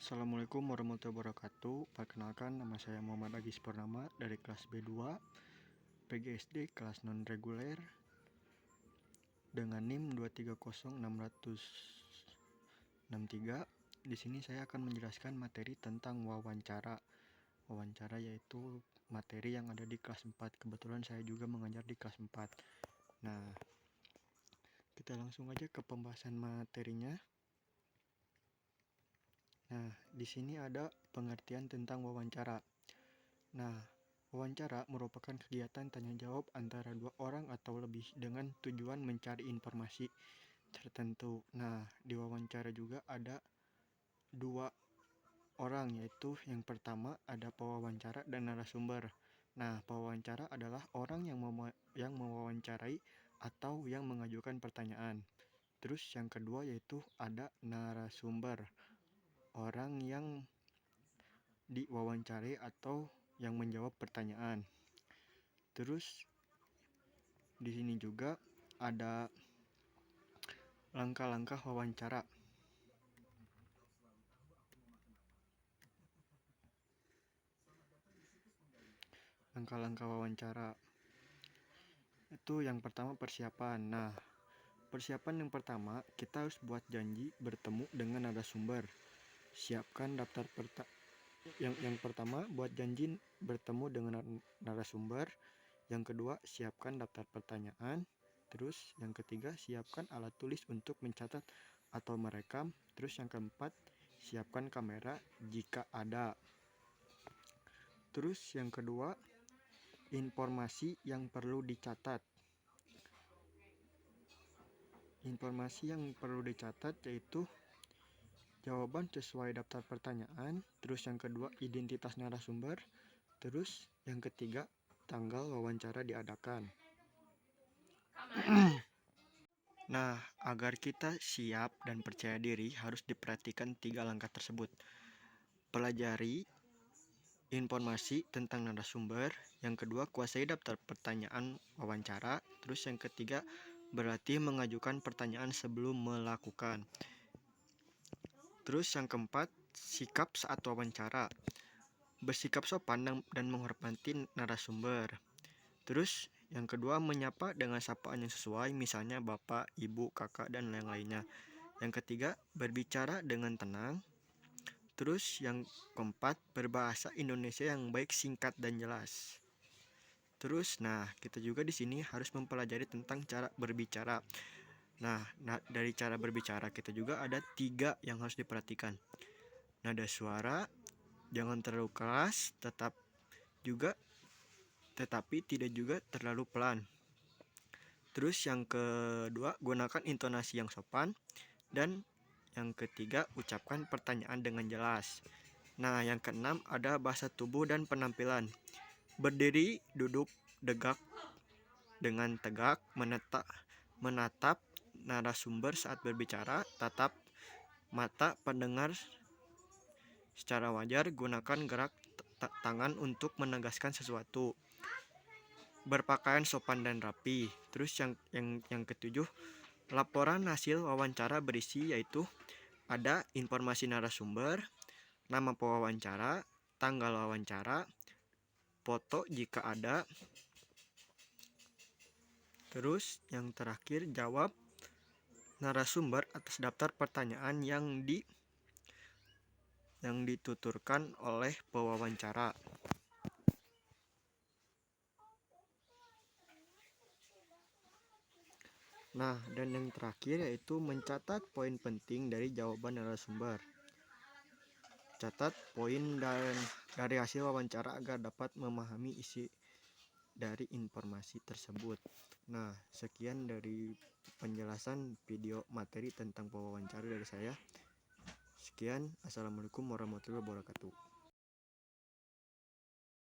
Assalamualaikum warahmatullahi wabarakatuh. Perkenalkan, nama saya Muhammad Agis Purnama dari kelas B2 PGSD kelas non reguler dengan NIM 2306063. Di sini saya akan menjelaskan materi tentang wawancara. Wawancara yaitu materi yang ada di kelas 4. Kebetulan saya juga mengajar di kelas 4. Nah, kita langsung aja ke pembahasan materinya. Nah, di sini ada pengertian tentang wawancara. Nah, wawancara merupakan kegiatan tanya jawab antara dua orang atau lebih dengan tujuan mencari informasi tertentu. Nah, di wawancara juga ada dua orang, yaitu yang pertama ada pewawancara dan narasumber. Nah, pewawancara adalah orang yang mewawancarai atau yang mengajukan pertanyaan. Terus yang kedua yaitu ada narasumber, orang yang diwawancarai atau yang menjawab pertanyaan. Terus di sini juga ada langkah-langkah wawancara. Langkah-langkah wawancara itu yang pertama persiapan. Nah, persiapan yang pertama kita harus buat janji bertemu dengan narasumber. Siapkan daftar yang pertama buat janji bertemu dengan narasumber. Yang kedua, siapkan daftar pertanyaan. Terus yang ketiga, siapkan alat tulis untuk mencatat atau merekam. Terus yang keempat, siapkan kamera jika ada. Terus yang kedua, informasi yang perlu dicatat. Informasi yang perlu dicatat yaitu jawaban sesuai daftar pertanyaan. Terus yang kedua, identitas narasumber. Terus yang ketiga, tanggal wawancara diadakan. Nah, agar kita siap dan percaya diri harus diperhatikan 3 langkah tersebut. Pelajari informasi tentang narasumber. Yang kedua, kuasai daftar pertanyaan wawancara. Terus yang ketiga, berlatih mengajukan pertanyaan sebelum melakukan. Terus yang keempat, sikap saat wawancara. Bersikap sopan dan menghormati narasumber. Terus yang kedua, menyapa dengan sapaan yang sesuai, misalnya bapak, ibu, kakak, dan lain-lainnya. Yang ketiga, berbicara dengan tenang. Terus yang keempat, berbahasa Indonesia yang baik, singkat, dan jelas. Terus, kita juga di sini harus mempelajari tentang cara berbicara. Nah, dari cara berbicara kita juga ada 3 yang harus diperhatikan. Nada suara, jangan terlalu keras, tetapi tidak juga terlalu pelan. Terus yang kedua, gunakan intonasi yang sopan. Dan yang ketiga, ucapkan pertanyaan dengan jelas. Nah, yang keenam ada bahasa tubuh dan penampilan. Berdiri, duduk, tegak dengan tegak, menatap narasumber saat berbicara, tatap mata pendengar secara wajar, gunakan gerak tangan untuk menegaskan sesuatu. Berpakaian sopan dan rapi. Terus yang ketujuh, laporan hasil wawancara berisi yaitu ada informasi narasumber, nama pewawancara, tanggal wawancara, foto jika ada. Terus yang terakhir, jawab narasumber atas daftar pertanyaan yang dituturkan oleh pewawancara. Nah, dan yang terakhir yaitu mencatat poin penting dari jawaban narasumber. Catat poin dari hasil wawancara agar dapat memahami isi dari informasi tersebut. Nah, sekian dari penjelasan video materi tentang pewawancara dari saya. Sekian, assalamualaikum warahmatullahi wabarakatuh.